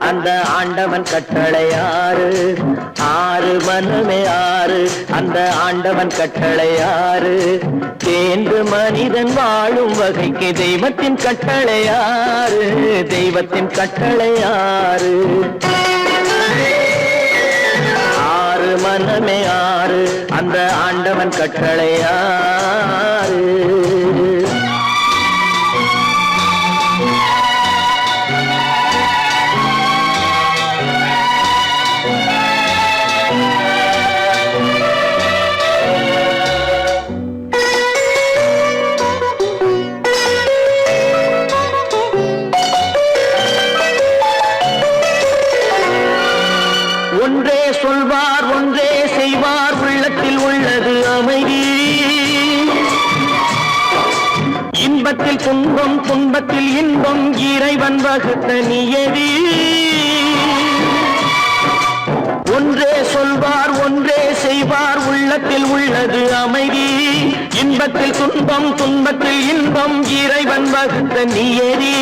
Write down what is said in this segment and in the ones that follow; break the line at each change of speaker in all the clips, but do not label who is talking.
அந்த ஆண்டவன் கட்டளை ஆறு. ஆறு மனமே ஆறு, அந்த ஆண்டவன் கட்டளை ஆறு. தேர்ந்து மனிதன் வாழும் வகைக்கு தெய்வத்தின் கட்டளை ஆறு. தெய்வத்தின் கட்டளை ஆறு. ஆறு மனமே ஆறு, அந்த ஆண்டவன் கட்டளை ஆறு. ஒன்றே சொல்வார் ஒன்றே செய்வார், உள்ளத்தில் உள்ளது அமைதி. இன்பத்தில் துன்பம் துன்பத்தில் இன்பம், இறைவன் வகுத்த நியதி. ஒன்றே சொல்வார் ஒன்றே செய்வார், உள்ளத்தில் உள்ளது அமைதி. இன்பத்தில் துன்பம் துன்பத்தில் இன்பம், இறைவன் வகுத்த நியதி.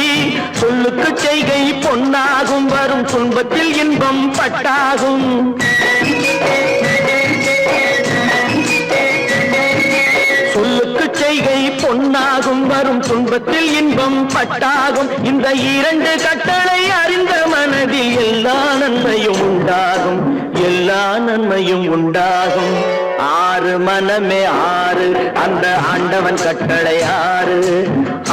சொல்லுக்கு செய்கை பொன்னாகும், வரும் துன்பத்தில் இன்பம் பட்டாகும். சொல்லுக்கு செய்கை பொன்னாகும், வரும் துன்பத்தில் இன்பம் பட்டாகும். இந்த இரண்டு கட்டளை அறிந்த மனதில் எல்லா நன்மையும் உண்டாகும். எல்லா நன்மையும் உண்டாகும். ஆறு மனமே ஆறு, அந்த ஆண்டவன் கட்டளை ஆறு.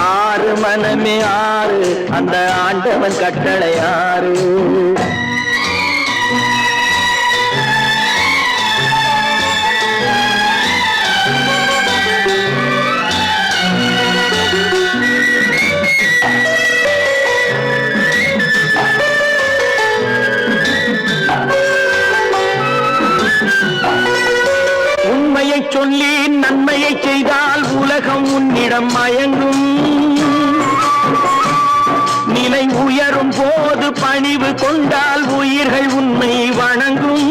ஆறு மனமே ஆறு, அந்த ஆண்டவன் கட்டளை ஆறு. உண்மையை சொல்லி நன்மையை செய்தால் உலகம் உன்னிடம் மயங்கும். நிலை உயரும் போது பணிவு கொண்டால் உயிர்கள் உன்னை வணங்கும்.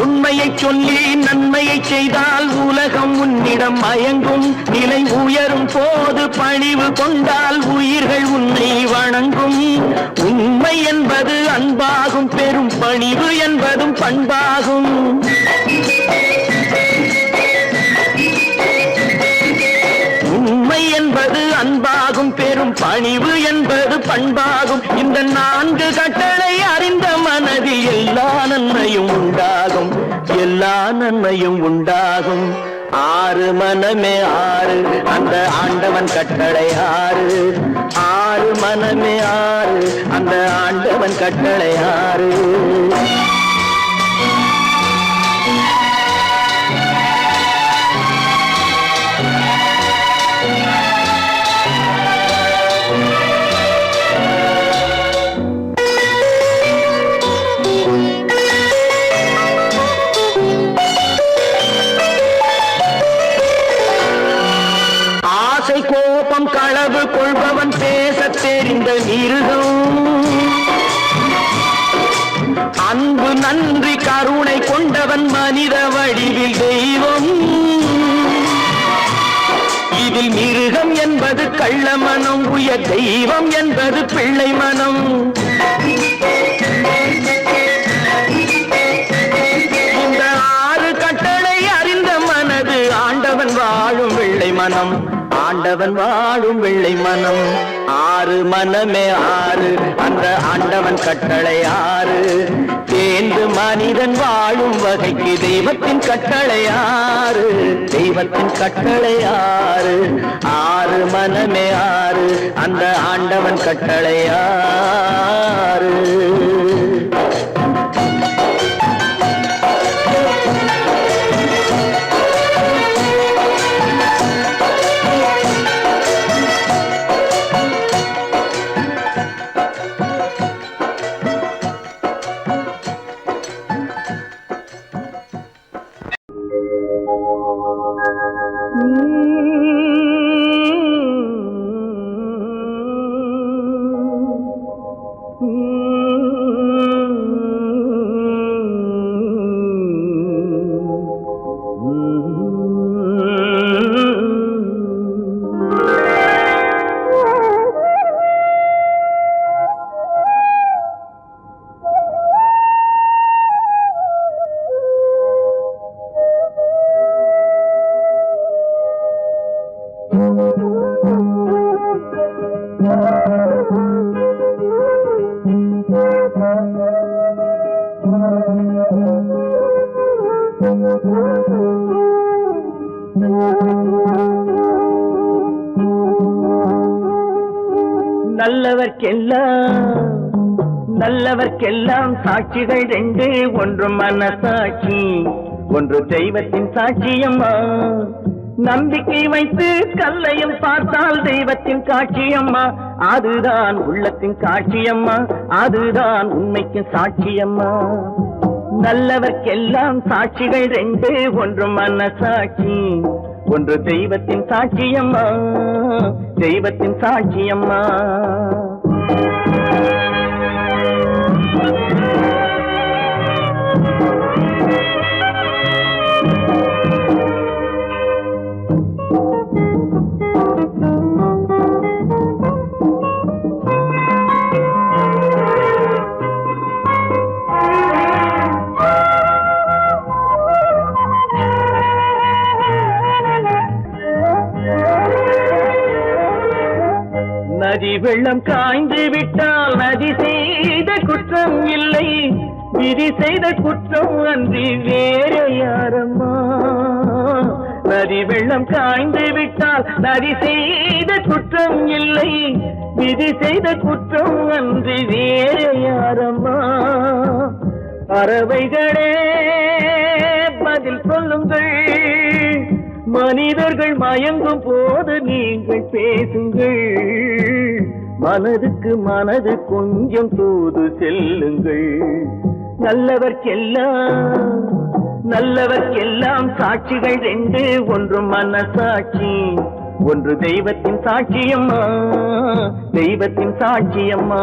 உண்மையை சொல்லி நன்மையை செய்தால் உலகம் உன்னிடம் மயங்கும். நிலை உயரும் போது பணிவு கொண்டால் உயிர்கள் உன்னை வணங்கும். உண்மை என்பது அன்பாகும், பெரும் பணிவு என்பதும் பண்பாகும். உண்மை என்பது அன்பாகும், பெரும் பணிவு என்பது பண்பாகும். இந்த நான்கு கட்டளை அறிந்த மனதில் எல்லா நன்மையும் உண்டாகும். எல்லா நன்மையும் உண்டாகும். ஆறு மனமே ஆறு, அந்த ஆண்டவன் கட்டளை ஆறு. ஆறு மனமே ஆறு, அந்த ஆண்டவன் கட்டளை ஆறு. கோபம் களவு கொள்பவன் பேசத் தெரிந்த மிருகம். அன்பு நன்றி கருணை கொண்டவன் மனித வடிவில் தெய்வம். இதில் மிருகம் என்பது கள்ள மனம், உயர் தெய்வம் என்பது பிள்ளை மனம். இந்த ஆறு கட்டளை அறிந்த மனது ஆண்டவன் வாழும் வெள்ளை மனம். ஆண்டவன் வாழும் வெள்ளை மனம். ஆறு மனமே ஆறு, அந்த ஆண்டவன் கட்டளை ஆறு. தேர்ந்து மனிதன் வாழும் வகைக்கு தெய்வத்தின் கட்டளை ஆறு. தெய்வத்தின் கட்டளை ஆறு. ஆறு மனமே ஆறு, அந்த ஆண்டவன் கட்டளை ஆறு. நல்லவர்க்கெல்லாம் சாட்சிகள் ரெண்டு, ஒன்று மனசாட்சி, ஒன்று தெய்வத்தின் சாட்சியம்மா. நம்பிக்கை வைத்து கல்லையும் பார்த்தால் தெய்வத்தின் காட்சியம்மா. அதுதான் உள்ளத்தின் காட்சியம்மா, அதுதான் உண்மைக்கு சாட்சியம்மா. நல்லவர்க்கெல்லாம் சாட்சிகள் ரெண்டு, ஒன்று மனசாட்சி, ஒன்று தெய்வத்தின் சாட்சியம்மா, தெய்வத்தின் சாட்சியம்மா. நதி வெள்ளம் காய்ந்து விட்டால் நதி செய்த குற்றம் இல்லை, விதி செய்த குற்றம் அன்றி வேற யாரம்மா. நதி வெள்ளம் காய்ந்து விட்டால் நதி செய்த குற்றம் இல்லை, விதி செய்த குற்றம் அன்றி வேற யாரம்மா. பறவைகளே பதில் சொல்லுங்கள், மனிதர்கள் மயங்கும் போது நீங்கள் பேசுங்கள், மனதுக்கு மனது கொஞ்சம் தூது செல்லுங்கள். நல்லவர்க்கெல்லாம் சாட்சிகள் ரெண்டு, ஒன்று மனசாட்சி, ஒன்று தெய்வத்தின் சாட்சியம்மா, தெய்வத்தின் சாட்சியம்மா.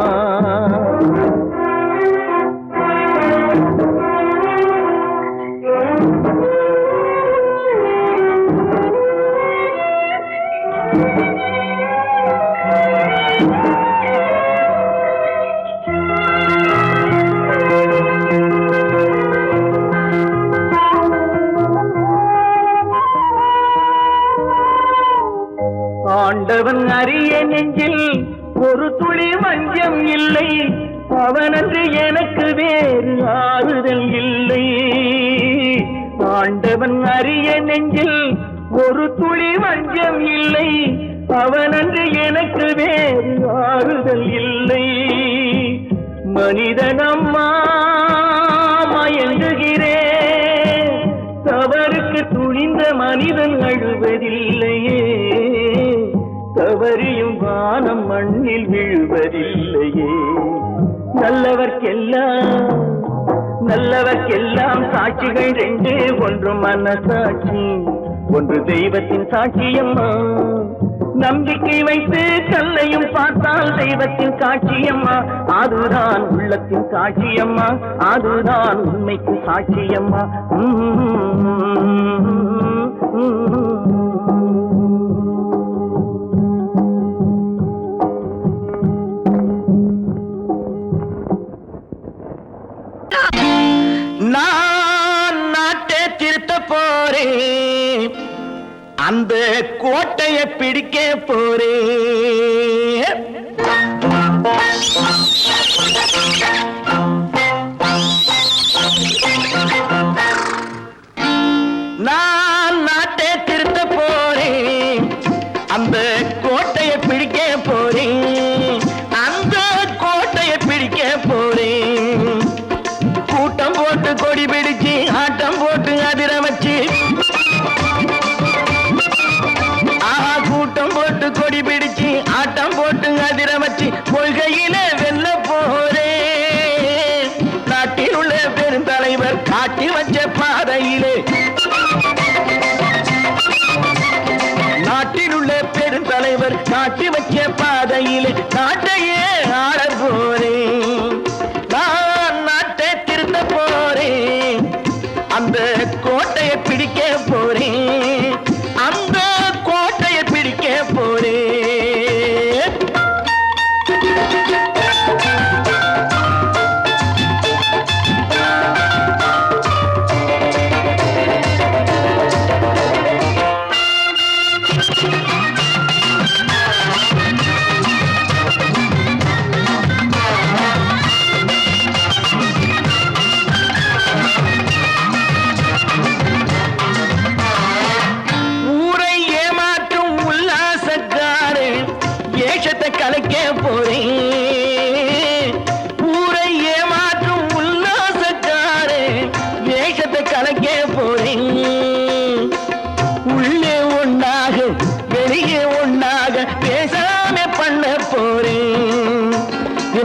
ஆண்டவன் அறிய நெஞ்சில் ஒரு துளி வஞ்சம் இல்லை, அவனன்று எனக்கு வேறு ஆறுதல் இல்லை. ஆண்டவன் அறிய நெஞ்சில் ஒரு துளி வஞ்சம் இல்லை, அவனன்று எனக்கு வேறு ஆறுதல் இல்லை. மனிதனம்மா மயங்குகிறேன், தவறுக்கு துணிந்த மனிதன் அழுவதில்லையே, தவறியும் வானம் மண்ணில் விழுவதில்லையே. நல்லவர்க்கெல்லாம் சாட்சிகள் ரெண்டு, ஒன்று மனசாட்சி, ஒன்று தெய்வத்தின் சாட்சியம்மா. நம்பிக்கை வைத்து கல்லையும் பார்த்தால் தெய்வத்தின் காட்சியம்மா, அதுதான் உள்ளத்தின் காட்சியம்மா, அதுதான் உண்மைக்கு சாட்சியம்மா. நான் நாட்டை திருத்த போறேன், அந்த கோட்டையை பிடிக்க போறேன். நான் நாட்டை திருத்த போறேன், அந்த கோட்டையை பிடிக்க போறேன், அந்த கோட்டையை பிடிக்க போறேன். கூட்டம் போட்டு கொடி பிடிச்சு ஆட்டம் போட்டு அதிர வச்சு, கூட்டம் போட்டு கொடி பிடிச்சு ஆட்டம் போட்டு அதிர வச்சு கொள்கையில வெல்ல போறேன். நாட்டில் உள்ள பெருந்தலைவர் காட்டி வச்ச பாதையிலே, நாட்டில் உள்ள பெருந்தலைவர் காட்டி வச்ச பாதையிலே நாட்டையே ஆள போறேன். நான் நாட்டை திருத்த போறேன், அந்த கோட்டையை பிடிக்க போறேன், அந்த கோட்டையை பிடிக்க போறேன்.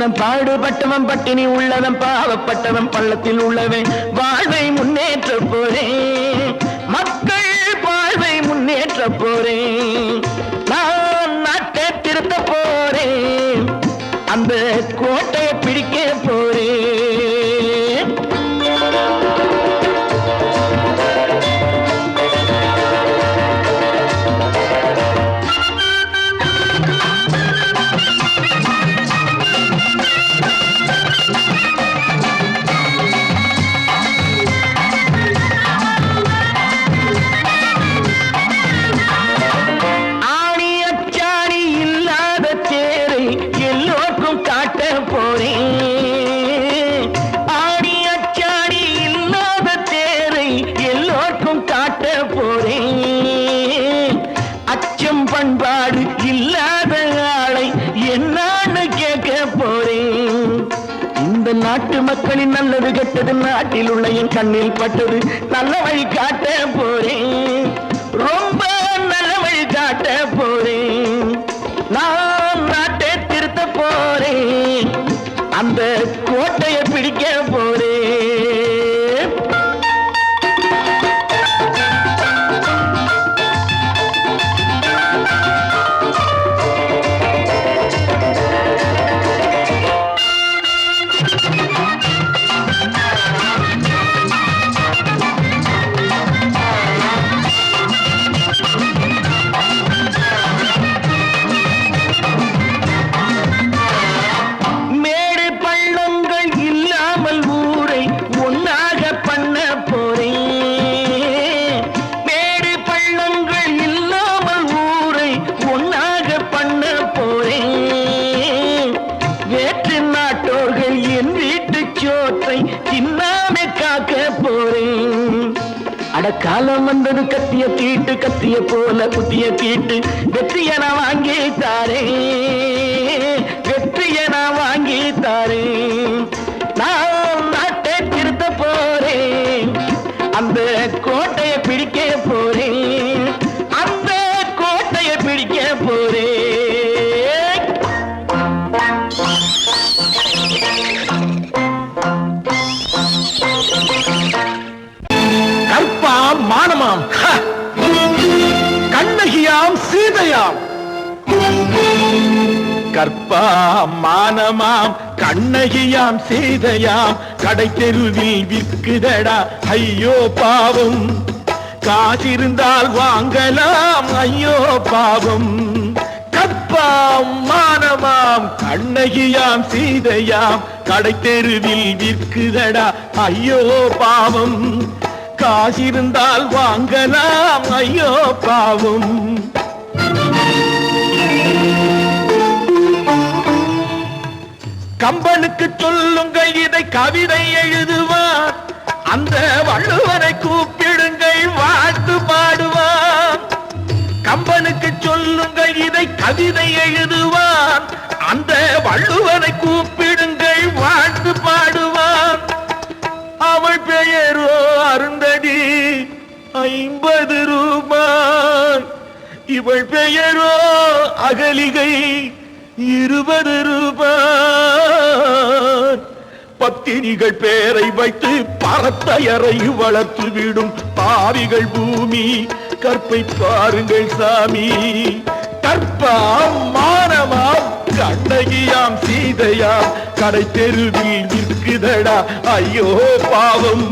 உள்ளவன் பாடுபட்டவன் பட்டினி உள்ளவன் பாவப்பட்டவன் பள்ளத்தில் உள்ளவன் வாழ்வை முன்னேற்ற போறேன் மக்கள் வாழ்வை முன்னேற்ற போறேன் நான் நாட்டை திருத்த போறேன் அந்த கோட்டையை பிடிக்க போறேன் பண்பாடு இல்லாத ஆளை என்னான்னு கேட்க போறேன் இந்த நாட்டு மக்களின் நல்லது கெட்டது நாட்டில் உள்ள என் கண்ணில் பட்டது நல்ல வழி காட்ட போறேன் ரொம்ப நல்ல வழி காட்ட போறேன் நான் நாட்டை திருத்த போறேன் அந்த கோட்டையை பிடிக்க போறேன் காலம் வந்தது கத்திய தீட்டு கத்திய போல குத்திய தீட்டு வெற்றிய நான் வாங்கி தாரேன் வெற்றிய நான் வாங்கி தாரேன் நான் நாட்டை திருத்த போறேன் அந்த கோட்டையை பிடிக்க போறேன் அந்த கோட்டையை பிடிக்க போறேன் கற்பாம் மானமாம் கண்ணகியாம் சீதையாம் கற்பாம் மானமாம் கண்ணகியாம் சீதையாம் கடை தெருவில் விற்குதடா ஐயோ பாவம் காசிருந்தால் வாங்கலாம் ஐயோ பாவம் கற்பாம் மானமாம் கண்ணகியாம் சீதையாம் கடை தெருவில் விற்குதடா ஐயோ பாவம் காசிருந்தால் வாங்கலாம் ஐயோ பாவம் கம்பனுக்கு சொல்லுங்கள் இதை கவிதை எழுதுவார் அந்த வள்ளுவரை கூப்பிடுங்கள் வாழ்த்து பாடுவார் கம்பனுக்கு சொல்லுங்கள் இதை கவிதை எழுதுவார் அந்த வள்ளுவரை கூப்பிடுங்கள் வாழ்த்து பாடுவார் அவள் பெயரோ அருந்ததி 50 ரூபாய் இவள் பெயரோ அகலிகை 20 ரூபாய் பத்தினிகள் பேரை வைத்து பரத்தையரை வளர்த்து விடும் பாவிகள் பூமி கற்பை பாருங்கள் சாமி கற்பாம் மானமாம் கண்ணகியாம் சீதையாம் கடை தெருவில் விற்குதடா ஐயோ பாவம்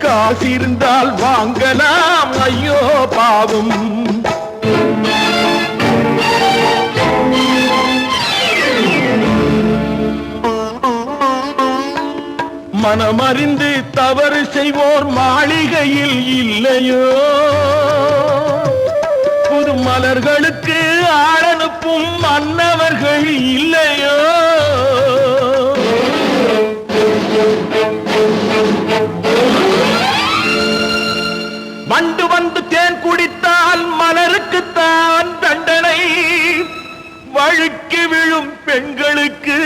காசிருந்தால் வாங்கலாம் ஐயோ பாவம் மனமறிந்து தவறு செய்வோர் மாளிகையில் இல்லையோ புது மலர்களுக்கு ஆளனுப்பும் மன்னவர்கள் இல்லையோ வண்டு வந்து தேன் குடித்தால் மலருக்குத்தான் தண்டனை வழுக்கி விழும் பெண்களுக்கு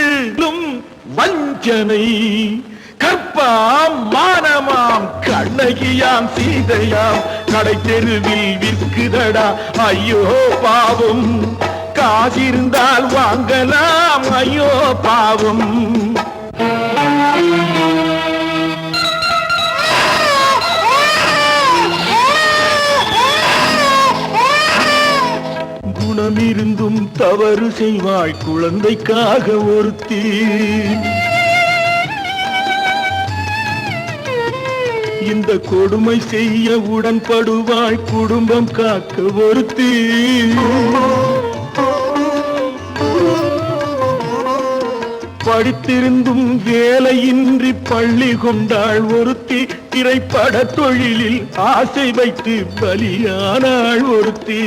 வஞ்சனை கற்பாம் மானமாம் கண்ணகியாம் சீதையாம் கடை தெருவில் விற்குதடா ஐயோ பாவம் காசிருந்தால் வாங்கலாம் ஐயோ பாவம். குணமிருந்தும் தவறு செய்வாய் குழந்தைக்காக ஒருத்தி. இந்த கொடுமை செய்ய உடன்படுவாய் குடும்பம் காக்க ஒருத்தி. படித்திருந்தும் வேலையின்றி பள்ளி கொண்டாள் ஒருத்தி. திரைப்பட தொழிலில் ஆசை வைத்து பலியானாள் ஒருத்தி.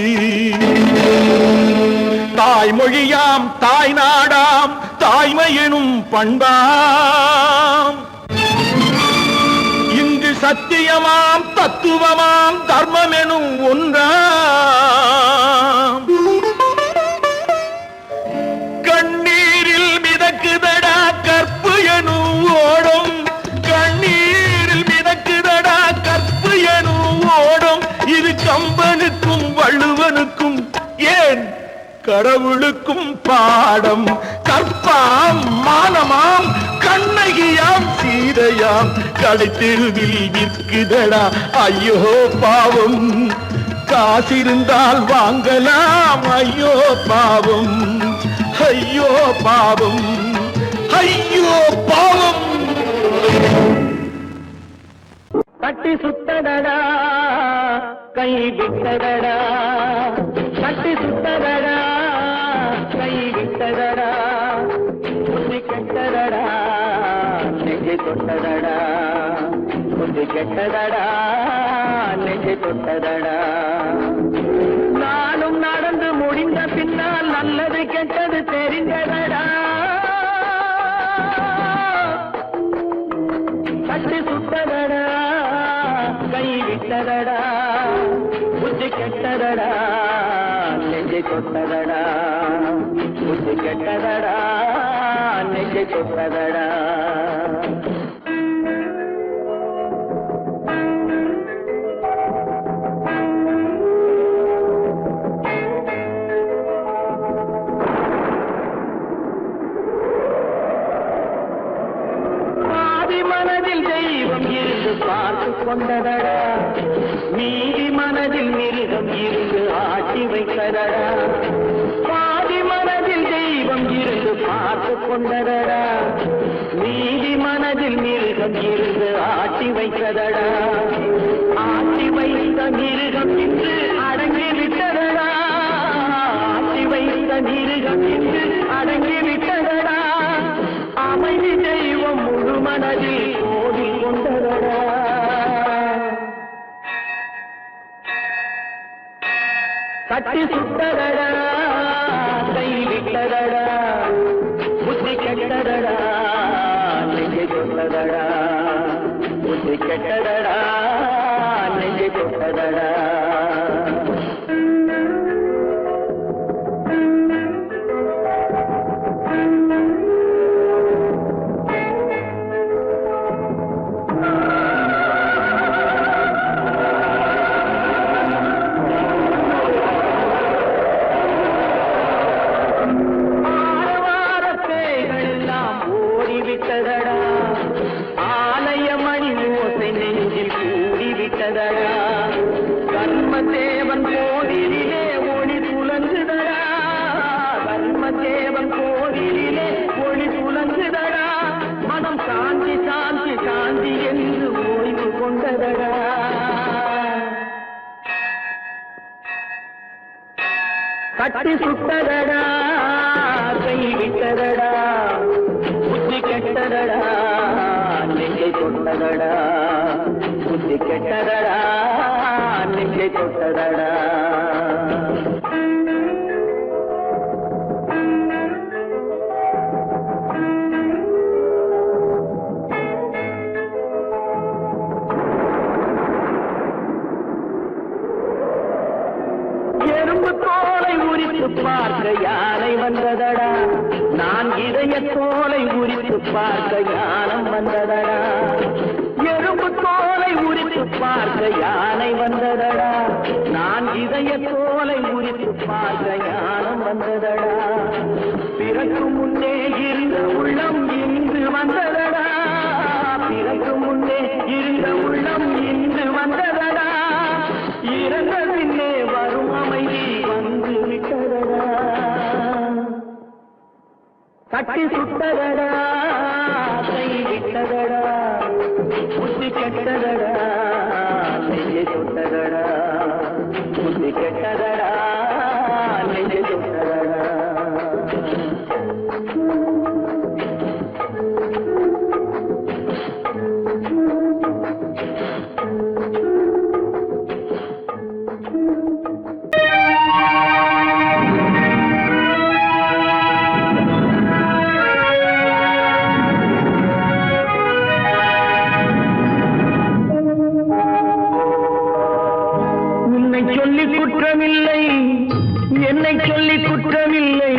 தாய்மொழியாம் தாய் நாடாம் தாய்மையெனும் பண்பாம். இங்கு சத்தியமாம் தத்துவமாம் தர்மமெனும் ஒன்றாம். கண்ணீரில் மிதக்குதடா கற்பு எனும் ஓடும். கண்ணீரில் மிதக்குதடா கற்பு எனும் ஓடும். இது கம்பனுக்கும் வள்ளுவனுக்கும் ஏன் கடவுளுக்கும் பாடம். கற்பாம் மானமாம் கண்ணகியாம் சீதையாம் கடைத்தெருவில் விற்குதடா ஐயோ பாவம். காசிருந்தால் வாங்கலாம் ஐயோ பாவம். ஐயோ பாவம் ஐயோ பாவம். கட்டி சுத்தடடா கை விட்டதடா. கட்டி சுத்தடடா கை விட்டதடா. புத்தி கெட்டதடா நெஞ்சை தொட்டதடா. புத்தி கெட்டதடா நெஞ்சை தொட்டதடா. நானும் நடந்து முடிந்த பின்னால் நல்லது கெட்டது தெரிந்ததடா. கட்டி சுட்டதடா கை விட்டதடா. புத்தி கெட்டதடா நெஞ்சை தொட்டதடா. புத்தி கெட்டதடா நெஞ்சை தொட்டதடா. பார்த்து கொண்டதடா மீதி மனதில் மிருகம் இருந்து ஆட்டி வைத்ததடா. பாதி மனதில் தெய்வம் இருந்து பார்த்து கொண்டதடா. மீதி மனதில் மிருகம் இருந்து ஆட்டி வைத்ததடா. ஆட்டி வைத்த மிருகம் இன்று அடங்கி விட்டதடா. ஆட்டி வைத்த மிருகம் இன்று அடங்கி விட்டதடா. அமைதி தெய்வம் முழு மனதில் ஓடி கொண்டதடா. கட்டி சுட்டதடா கை விட்டதடா. புத்தி கெட்டதடா நெஞ்சை தொட்டதடா. புத்தி கெட்டதடா நெஞ்சை தொட்டதடா. ஆலயமணி ஓசை நெஞ்சில் கூடிவிட்டதடா. கர்மதேவன் கோவிலிலே ஒளி புலங்குதடா. கர்மதேவன் கோவிலிலே ஒளி புலங்குதடா. மனம் சாந்தி சாந்தி சாந்தி என்று ஓய்வு கொண்டதடா. கட்டி சுட்டதடா கை விட்டதடா. புத்தி கெட்டதடா நெஞ்சை தொட்டதடா. புத்தி கெட்டதடா நெஞ்சை தொட்டதடா. எறும்பு தோலை உரித்து பார்க்க யானை வந்ததடா. நான் இதய தோலை உரித்து பார்க்க யானம் வந்ததடா. எறும்பு தோலை உரித்து பார்க்க யானை வந்ததடா. நான் இதய தோலை உரித்து பார்க்க ஞானம் வந்ததடா. பிறக்கும் முன்னே இருந்த உள்ளம் இன்று வந்ததடா. பிறக்கும் முன்னே இருந்த உள்ளம் இன்று வந்ததடா. இறந்த பின்னே வரும் அமைதி வந்து விட்டதடா. கட்டி சுட்டதடா, கை விட்டதடா, புத்தி கெட்டதடா, நெஞ்சை சுட்டதடா. புத்தி கெட்டதடா, நெஞ்சை சுட்டதடா. குற்றமில்லை என்னை சொல்லி குற்றமில்லை,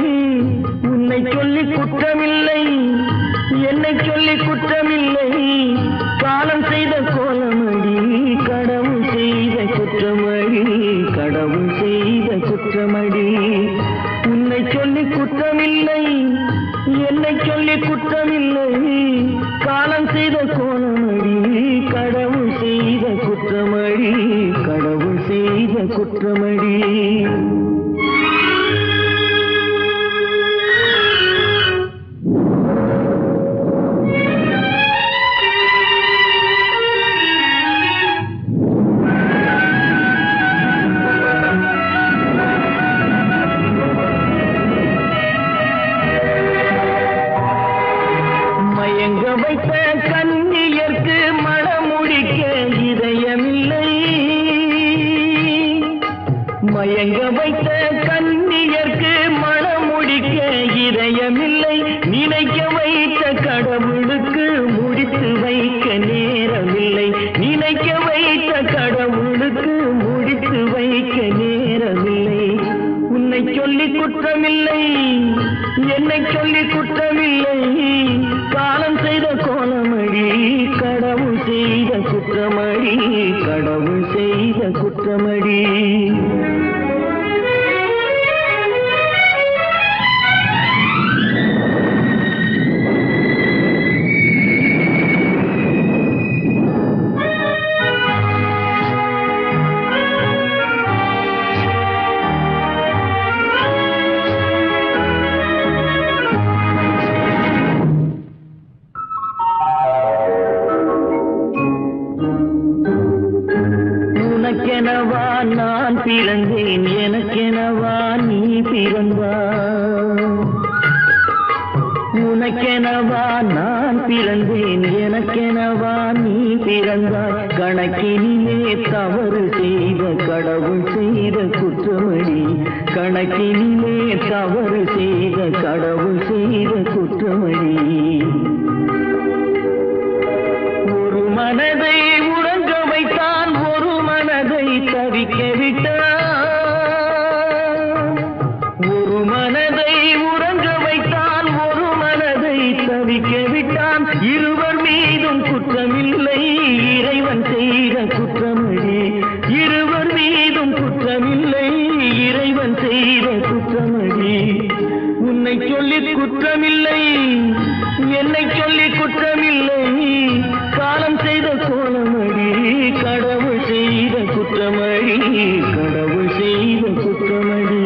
உன்னை சொல்லி குற்றமில்லை என்னை சொல்லி குற்றமில்லை. காலம் செய்த கோலமடி, கடவுள் செய்த குற்றமடி, கடவுள் செய்த குற்றமடி. உன்னை சொல்லி குற்றமில்லை என்னை சொல்லி குற்றமில்லை. காலம் செய்த கோலமடி, கடவுள் செய்த குற்றமடி, கடவுள் செய்த குற்றமடி. மயங்க வைத்த கன்னியர்க்கு மணமுடிக்க இதயமில்லை. மயங்க வைத்த கன்னியர்க்கு மணமுடிக்க இதயமில்லை. நினைக்க வைத்த கடவுளுக்கு முடித்து வைக்க நேரமில்லை. நினைக்க வைத்த கடவுளுக்கு முடித்து வைக்க நேரமில்லை. உன்னை சொல்லி குற்றமில்லை என்னை சொல்லி குற்றமில்லை. காலம் செய்த கோலமடி, கடவுள் செய்த குற்றமடி, கடவுள் செய்த குற்றமடி. உனக்கெனவா நான் பிறந்தேன், எனக்கெனவா நீ பிறந்தாய். உனக்கெனவா நான் பிறந்தேன், எனக்கெனவா நீ பிறந்தாய். கணக்கினிலே தவறு செய்த கடவுள் செய்த குற்றமடி, கணக்கினிலே தவறு செய்த கடவுள் செய்த குற்றமடி. ஒரு மனதை உறங்க வைத்தான், ஒரு மனதை தவிக்க விட்டான். ஒரு மனதை உறங்க வைத்தான், ஒரு மனதை தவிக்க விட்டான். இருவர் மீதும் குற்றமில்லை, இறைவன் செய்த குற்றமடி. இருவர் மீதும் குற்றமில்லை, இறைவன் செய்த குற்றமடி. உன்னை சொல்லி குற்றமில்லை என்னை சொல்லி குற்றமில்லை. காலம் செய்த கோலமடி, கடவுள் செய்த குற்றமடி, கடவுள் செய்த குற்றமடி.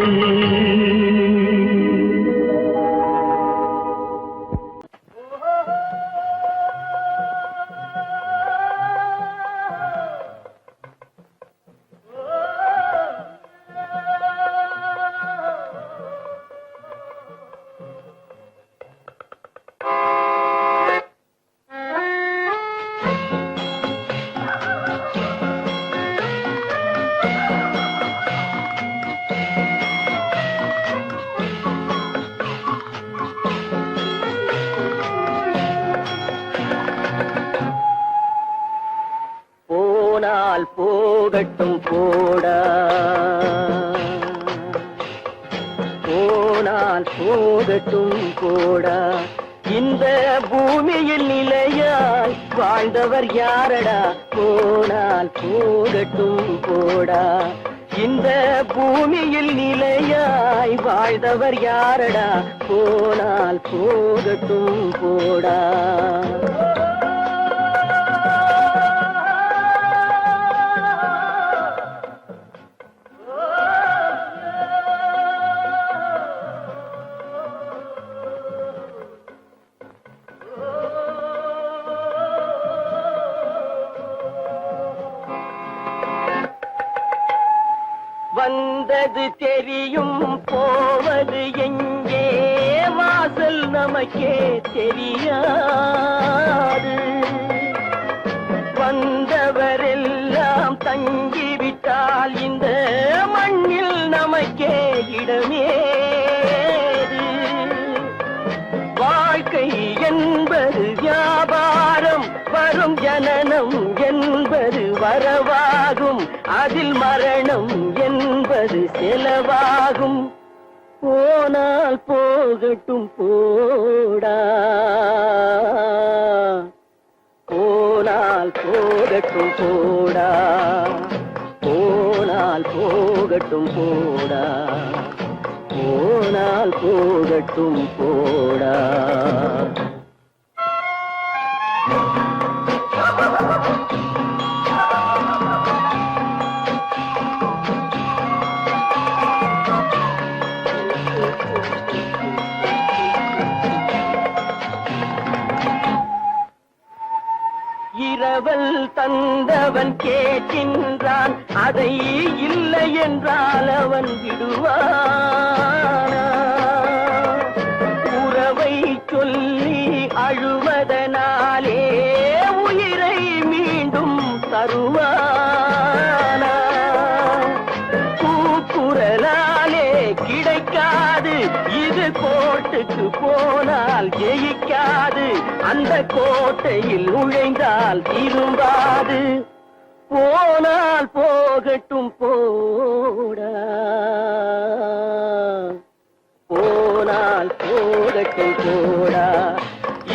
போனால் போகட்டும் போடா, போனால் போகட்டும் போடா. இந்த பூமியில் நிலையாய் வாழ்ந்தவர் யாரடா? போனால் போகட்டும் போடா. இந்த பூமியில் நிலையாய் வாழ்ந்தவர் யாரடா? போனால் போகட்டும் போடா. வந்தது தெரியும், போவது எங்கே? வாசல் நமக்கே தெரியாது. வந்தவரெல்லாம் தங்கிவிட்டால் இந்த மண்ணில் நமக்கே இடமேது. வாழ்க்கை என்பது வியாபாரம், வரும் ஜனனம் என்பது வரவாகும், அதில் மரணம் என்பது செலவாகும். போனால் போகட்டும் போடா, போனால் போகட்டும் போடா, போனால் போகட்டும் போடா, போனால் போகட்டும் போடா. இரவல் தந்தவன் கேட்கின்றான், அதை இல்லை என்றால் அவன் விடுவானா? உறவை சொல்லி அழுவதனாலே உயிரை மீண்டும் தருவானா? கூக்குரலாலே கிடைக்காது, இது கோட்டுக்கு போனால் ஜெயிக்காது, அந்த கோட்டையில் நுழைந்தால் திரும்பாது. போனால் போகட்டும் போடா, போனால் போகட்டும் போடா.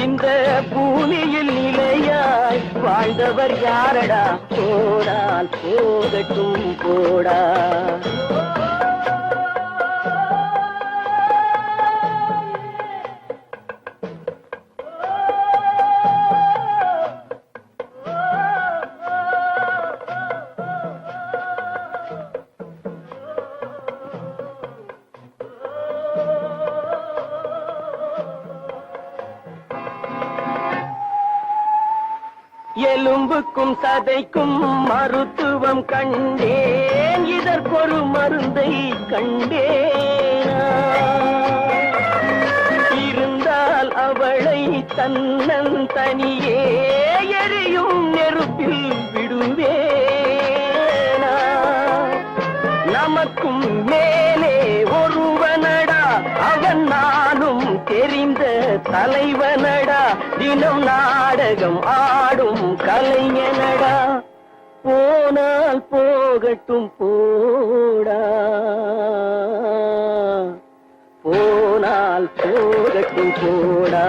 இந்த பூமியில் நிலையாய் வாழ்ந்தவர் யாரடா? போனால் போகட்டும் போடா. எலும்புக்கும் சதைக்கும் மருத்துவம் கண்டேன், இதற்கொரு மருந்தை கண்டேனா? இருந்தால் அவளை தன்னந்தனியே எரியும் நெருப்பில் விடுவேனா? நமக்கும் மேலே ஒருவனடா, அவன் நானும் தெரிந்த தலைவனடா, தினம் நாடகம் ஆடும் கலைஞனடா. போனால் போகட்டும் போடா, போனால் போகட்டும் போடா.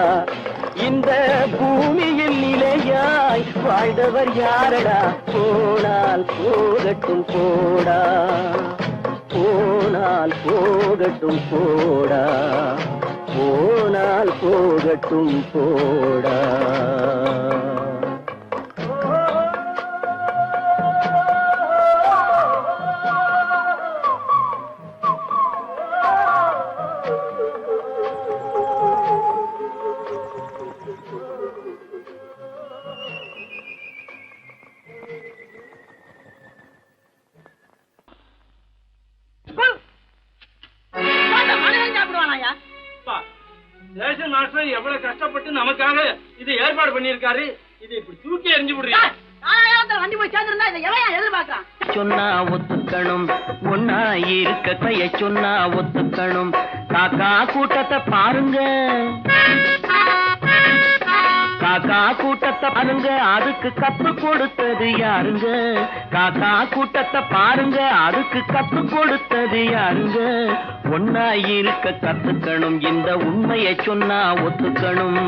இந்த பூமியில் நிலையாய் வாழ்ந்தவர் யாரடா? போனால் போகட்டும் போடா, போனால் போகட்டும் போடா, போனால் போகட்டும் போடா.
ரேஷன் மாஸ்டர் எவ்வளவு கஷ்டப்பட்டு நமக்காக இது ஏற்பாடு பண்ணியிருக்காரு. இது இப்படி தூக்கி எறிஞ்சு விடுறீங்க.
சொன்னா ஒத்துக்கணும், ஒன்னா இருக்க கைய சொன்னா ஒத்துக்கணும். காக்கா கூட்டத்தை பாருங்க, காக்கா கூட்டத்தை பாருங்க, அதுக்கு கத்து கொடுத்தது யாருங்க? காக்கா கூட்டத்தை பாருங்க, அதுக்கு கத்து கொடுத்தது யாருங்க? ஒன்னா இருக்க கத்துக்கணும், இந்த உண்மையை சொன்னா ஒத்துக்கணும்.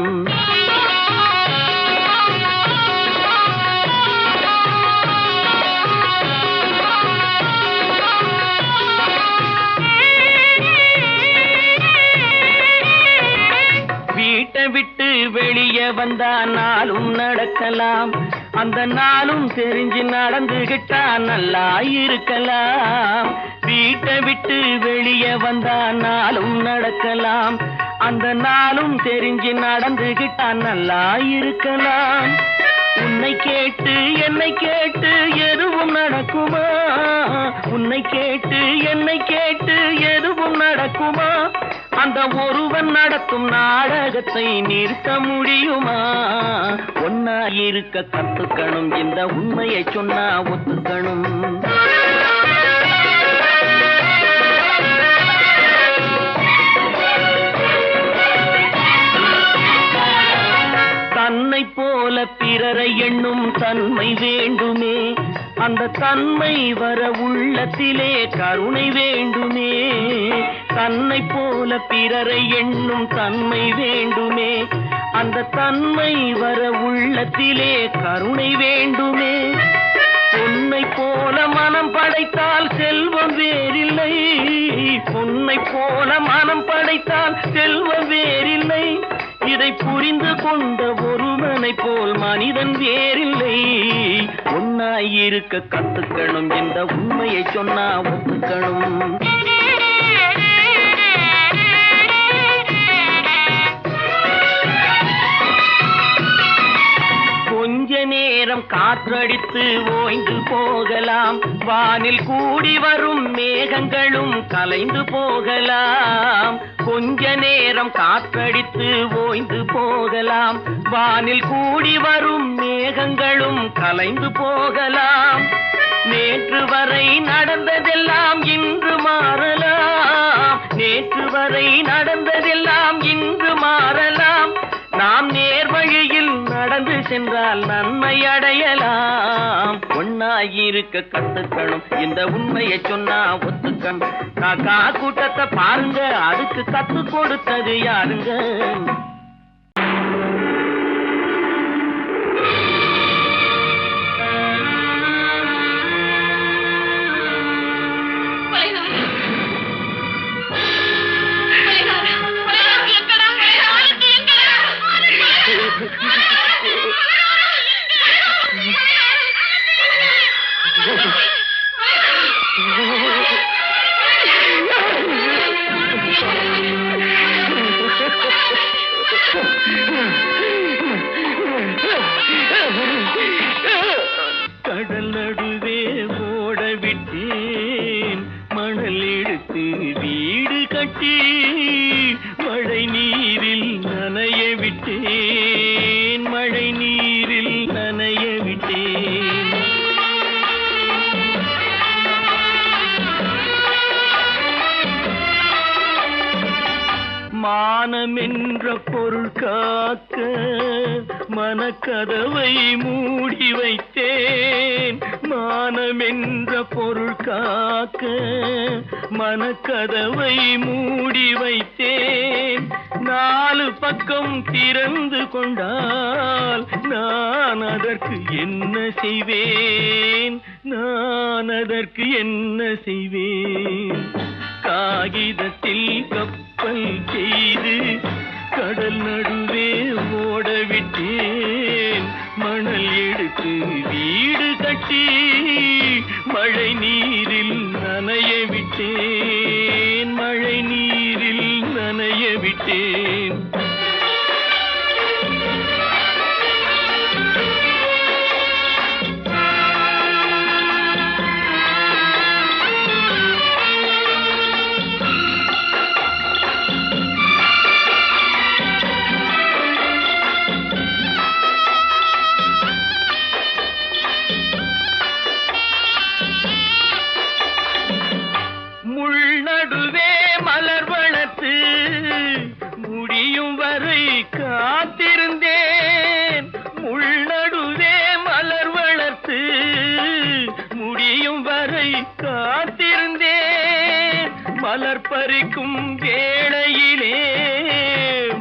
வந்தா நாளும் நடக்கலாம், அந்த நாளும் தெரிஞ்சு நடந்துகிட்டா நல்லா இருக்கலாம். வீட்டை விட்டு வெளியே வந்தா நாளும் நடக்கலாம், அந்த நாளும் தெரிஞ்சு நடந்துகிட்டா நல்லா இருக்கலாம். உன்னை கேட்டு என்னை கேட்டு எதுவும் நடக்குமா, உன்னை கேட்டு என்னை கேட்டு எதுவும் நடக்குமா, அந்த ஒருவன் நடத்தும் நாடகத்தை நிறுத்த முடியுமா? ஒன்னா இருக்க கத்துக்கணும், இந்த உண்மையை சொன்னா ஒத்துக்கணும். தன்னை போல பிறரை எண்ணும் தன்மை வேண்டுமே, அந்த தன்மை வர உள்ளத்திலே கருணை வேண்டுமே. தன்னை போல பிறரை எண்ணும் தன்மை வேண்டுமே, அந்த தன்மை வர உள்ளத்திலே கருணை வேண்டுமே. பொன்னை போல மனம் படைத்தால் செல்வம் வேறில்லை, பொன்னை போல மனம் படைத்தால் செல்வம் வேறில்லை. இதை புரிந்து கொண்ட ஒருவனை போல் மனிதன் வேறில்லை. ஒன்னாயிருக்க கத்துக்கணும், இந்த உண்மையை சொன்னா ஒத்துக்கணும். கொஞ்ச நேரம் காற்றடித்து ஓய்ந்து போகலாம், வானில் கூடி வரும் மேகங்களும் கலைந்து போகலாம். கொஞ்ச நேரம் காற்றடித்து ஓய்ந்து போகலாம், வானில் கூடி வரும் மேகங்களும் கலைந்து போகலாம். நேற்று வரை நடந்ததெல்லாம் இன்று மாறலாம், நேற்று வரை நடந்ததெல்லாம் இன்று மாறலாம். நாம் நேர்வழியில் நடந்து சென்றால் நன்மை அடையலாம். ஒன்னாயிருக்க கத்துக்கணும், இந்த உண்மையை சொன்னா ஒத்துக்கணும். காக்கா கூட்டத்தை பாருங்க, அதுக்கு கத்து கொடுத்தது யாருங்க? கடல் நடுவே ஓட விட்டேன், மணல் எடுத்து வீடு கட்டி மழை நீரில் நனைய விட்டேன், மழை நீரில் நனைய விட்டேன். மானம் என்ற பொருள் காக்க மனக்கதவை மூடி வைத்தேன், மானம் என்ற பொருள் காக்க மனக்கதவை மூடி வைத்தேன். நாலு பக்கம் திறந்து கொண்டால் நான் அதற்கு என்ன செய்வேன், நான் அதற்கு என்ன செய்வேன்? காகிதத்தில் கப்பல் செய்து கடல் நடுவே ஓட விட்டேன், மணல் எடுத்து வீடு கட்டி மழை நீரில் நனைய விட்டேன், மழை நீரில் நனைய விட்டேன். நடுவே மலர் வளர்த்து முடியும் வரை காத்திருந்தேன், முள் நடுவே மலர் வளர்த்து முடியும் வரை காத்திருந்தேன். மலர் பறிக்கும் வேளையிலே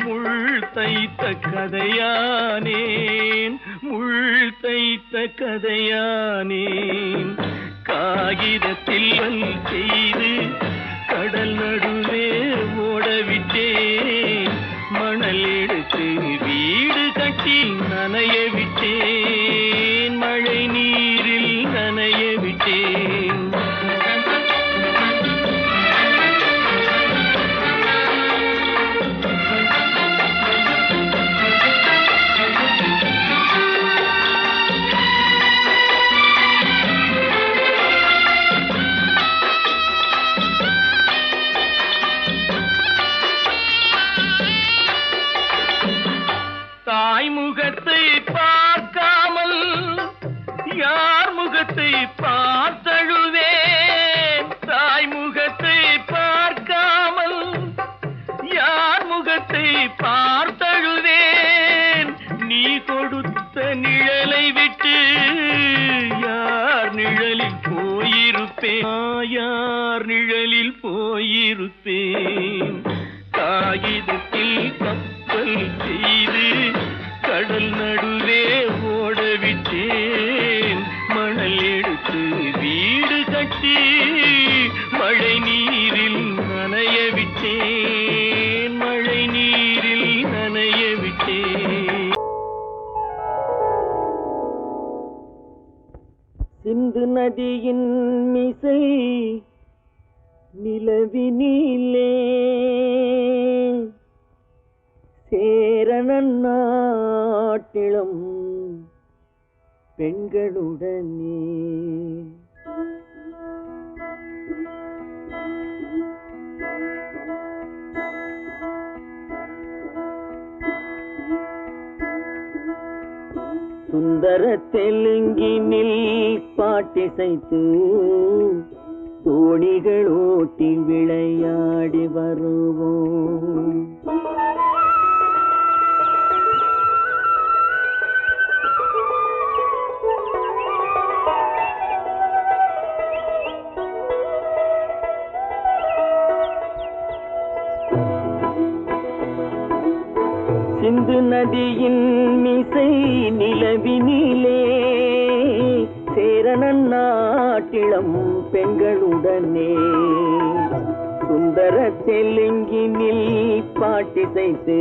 முள் தைத்த கதையானேன், முள் தைத்த கதையானேன். காகிதத்தில் செய்து கடல் நடுவே ஓட விட்டேன், மணல் எடுத்து வீடு கட்டி நனைய விட்டேன், மழை நீரில் நனைய விட்டேன். தாய்முகத்தை பார்க்காமல் யார் முகத்தை பார்த்தழுவேன், தாய்முகத்தை பார்க்காமல் யார் முகத்தை பார்த்தழுவேன். நீ கொடுத்த நிழலை விட்டு யார் நிழலில் போயிருப்பேன், யார் நிழலில் போயிருப்பேன். காகிதத்தில் கப்பல் செய்து கடல் நடுவே ஓடவிட்டேன், மணல் எடுத்து வீடு கட்டி மழை நீரில் நனைய விட்டேன், மழை நீரில் நனைய விட்டேன். சிந்து நதியின் மிசை நிலவினிலே சேரணன் நாட்டிலும் பெண்களுடனே. சுந்தர தெலுங்கினில் பாட்டிசைத்து தோணிகள் ஓட்டி விளையாடி வருவோம். சிந்து நதியின் மிசை நிலவினிலே சேரணன் நாட்டிளம் பெண்களுடனே. சுந்தர தெலுங்கினில் பாட்டிசைத்து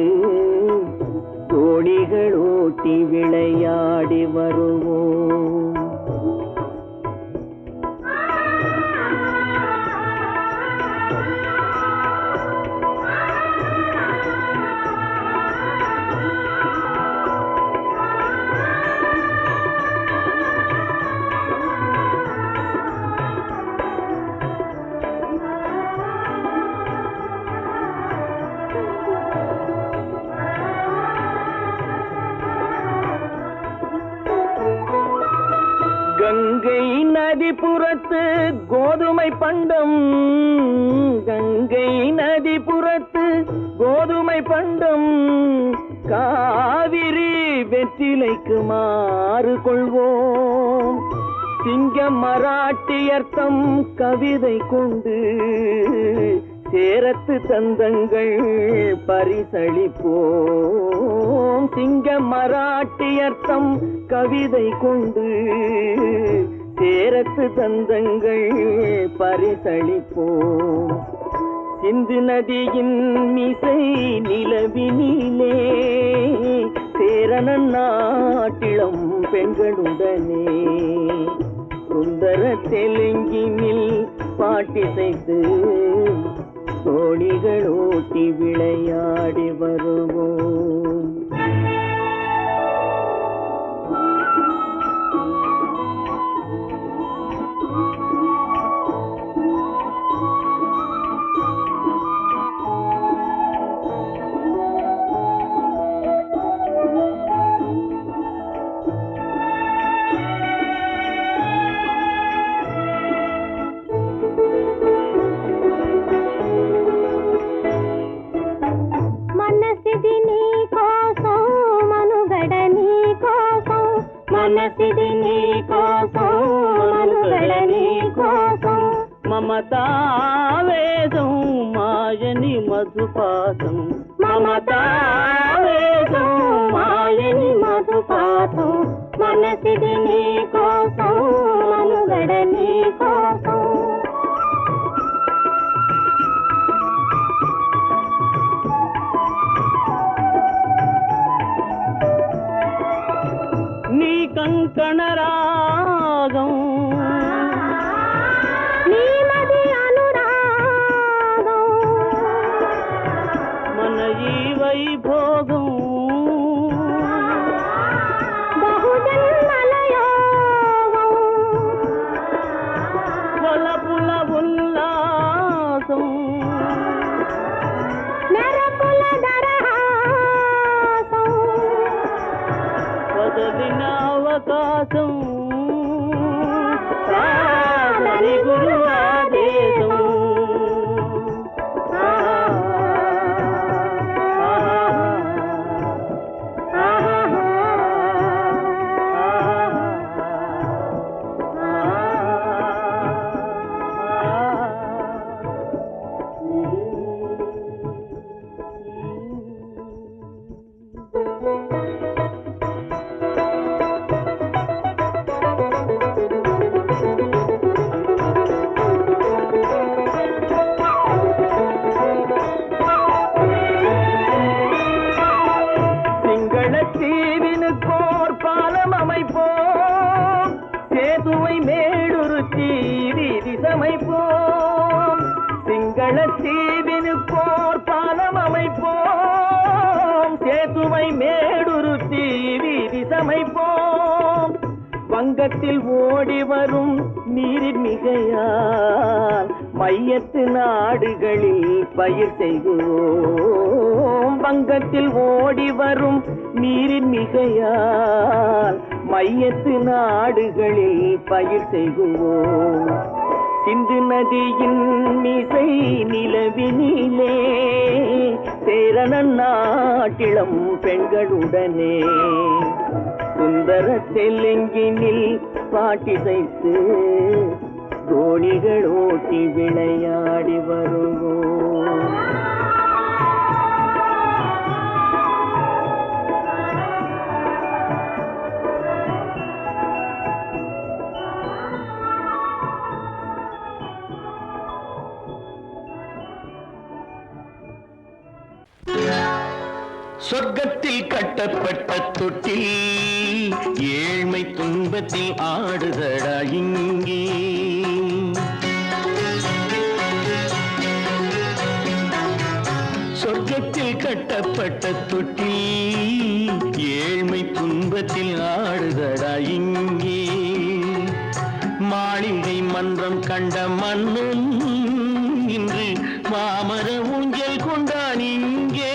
தோணிகள் ஓட்டி விளையாடி வருவோம். கங்கை நதிபுறத்து கோதுமை பண்டம், கங்கை நதிபுறத்து கோதுமை பண்டம், காவிரி வெற்றிலைக்கு மாறு கொள்வோம். சிங்கம் மராட்டியர்த்தம் கவிதை கொண்டு சேரத்து தந்தங்கள் பரிசளிப்போம். சிங்கம் மராட்டியர்த்தம் கவிதை கொண்டு சேரத்து தந்தங்கள் பரிசளிப்போம். சிந்து நதியின் மிசை நிலவினிலே சேரணன் நாட்டிளம் பெண்களுடனே. சுந்தர தெலுங்கினில் பாட்டிசைத்து தோணிகள் ஓட்டி விளையாடி வருவோம். మనసిది నీ కోసం మనుగడ నీ కోసం మమతావేదం మాయని మధుపాసం మమతావేదం మాయని మధుపాసం మనసిది నీ కోసం మనుగడ నీ కోసం நீ கங்கணராகம்
நீமதி அனுராகம்
மனஜீ வைபோகம்
బహుజన్మలయోగం
వలపుల ఉల్లాసం
మెరపుల దరహాసం
వదలిన అవకాశం కాదని గురు ఆదేశం தீவினுக்கோர் பாலம் அமைப்போம் சேதுவை மேடுருத்தி வீதி சமைப்போம் சிங்கள தீவினுக்கோர் பாலம் அமைப்போம் சேதுவை மேடுருத்தி வீதி சமைப்போம் வங்கத்தில் ஓடி வரும் நீரின் மிகையால் மையத்து நாடுகளில் பயிர் செய்கிறோம் வங்கத்தில் ஓடி வரும் நீரின் மிகையால் மையத்து நாடுகளில் பயிர் செய்கிறோம் சிந்து நதியின் மிசை நிலவினிலே சேரண நாட்டிளம் பெண்களுடனே சுந்தர தெலுங்கினில் பாட்டிசைத்து தோணிகள் ஓட்டி விளையாடி வருவோம் சொர்க்கத்தில் கட்டப்பட்ட தொட்டில் ஏழ்மை துன்பத்தில் ஆடுதடா இங்கே சொர்க்கத்தில் கட்டப்பட்ட தொட்டில் ஏழ்மை துன்பத்தில் ஆடுதடா இங்கே மாளிகை மன்றம் கண்ட மன்னன் இன்று மாமர ஊஞ்சல் கொண்டான் இங்கே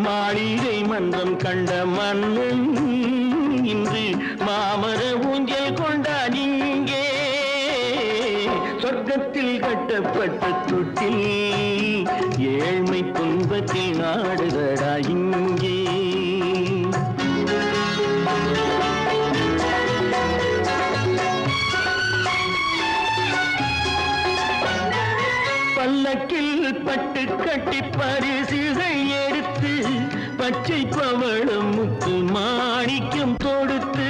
மாளிகை மன்றம் கண்ட மன்னன் இன்று மாமர ஊஞ்சல் கொண்டான் இங்கே சொர்க்கத்தில் கட்டப்பட்ட தொட்டில் ஏழ்மை துன்பத்தில் நாடுதடா இங்கே பல்லக்கில் பட்டு கட்டி பரிசுகள் எடுத்து பச்சை பவளம் முத்து மாணிக்கம் தொடுத்து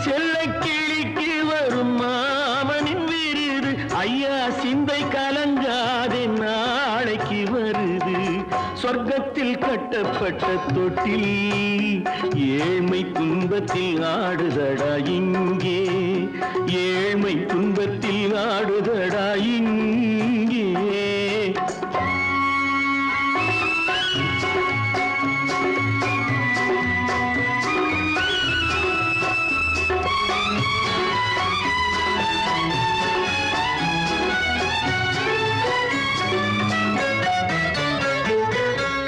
செல்ல கிளிக்கு வரும் மாமனின் விருது ஐயா சிந்தை கலங்காதே நாளைக்கு வருது சொர்க்கத்தில் கட்டப்பட்ட தொட்டில் ஏழ்மை துன்பத்தில் ஆடுதடா இங்கே ஏழ்மை துன்பத்தில் ஆடுதடா இங்கே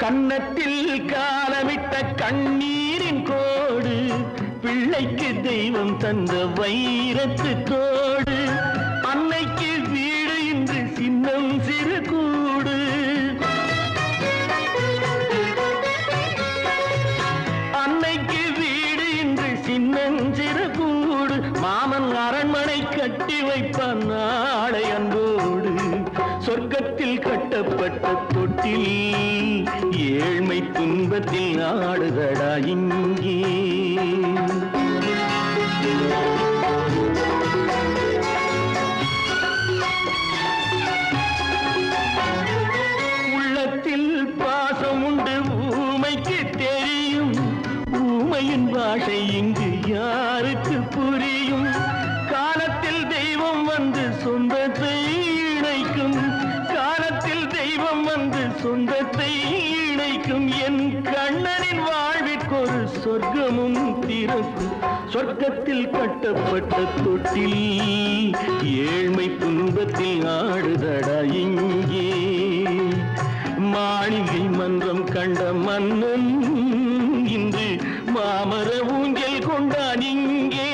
கன்னத்தில் காலமிட்ட கண்ணீரின் கோடு பிள்ளைக்கு தெய்வம் தந்த வைரத்து தோடு அன்னைக்கு வீடு இன்று சின்னம் சிறு கூடு அன்னைக்கு வீடு இன்று சின்னம் சிறு கூடு மாமன் அரண்மனை கட்டி வைப்பான் நாளை அன்போடு சொர்க்கத்தில் கட்டப்பட்ட தொட்டில் ஏழ்மை துன்பத்தில் ஆடுதடா இங்கே உள்ளத்தில் பாசம் உண்டு ஊமைக்கு தெரியும் ஊமையின் பாஷை இங்கு யாருக்கு புரியும்? காலத்தில் தெய்வம் வந்து சொந்தத்தை இணைக்கும், காலத்தில் தெய்வம் வந்து சொந்தத்தை இணைக்கும். என் கண்ணனின் வாழ்விற்கொரு சொர்க்கமும் திறக்கும். சொர்க்கத்தில் கட்டப்பட்ட தொட்டில் ஏழ்மை துன்பத்தில் ஆடுதடா இங்கே. மாளிகை மன்றம் கண்ட மன்னன் இன்று மாமர ஊஞ்சல் கொண்டான் இங்கே.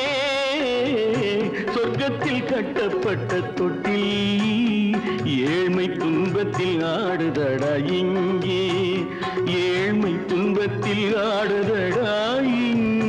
சொர்க்கத்தில் கட்டப்பட்ட தொட்டில் ஏழ்மை துன்பத்தில் ஆடுதடா இங்கே. ஏழ்மை துன்பத்தில் ஆடுதடா இங்கே.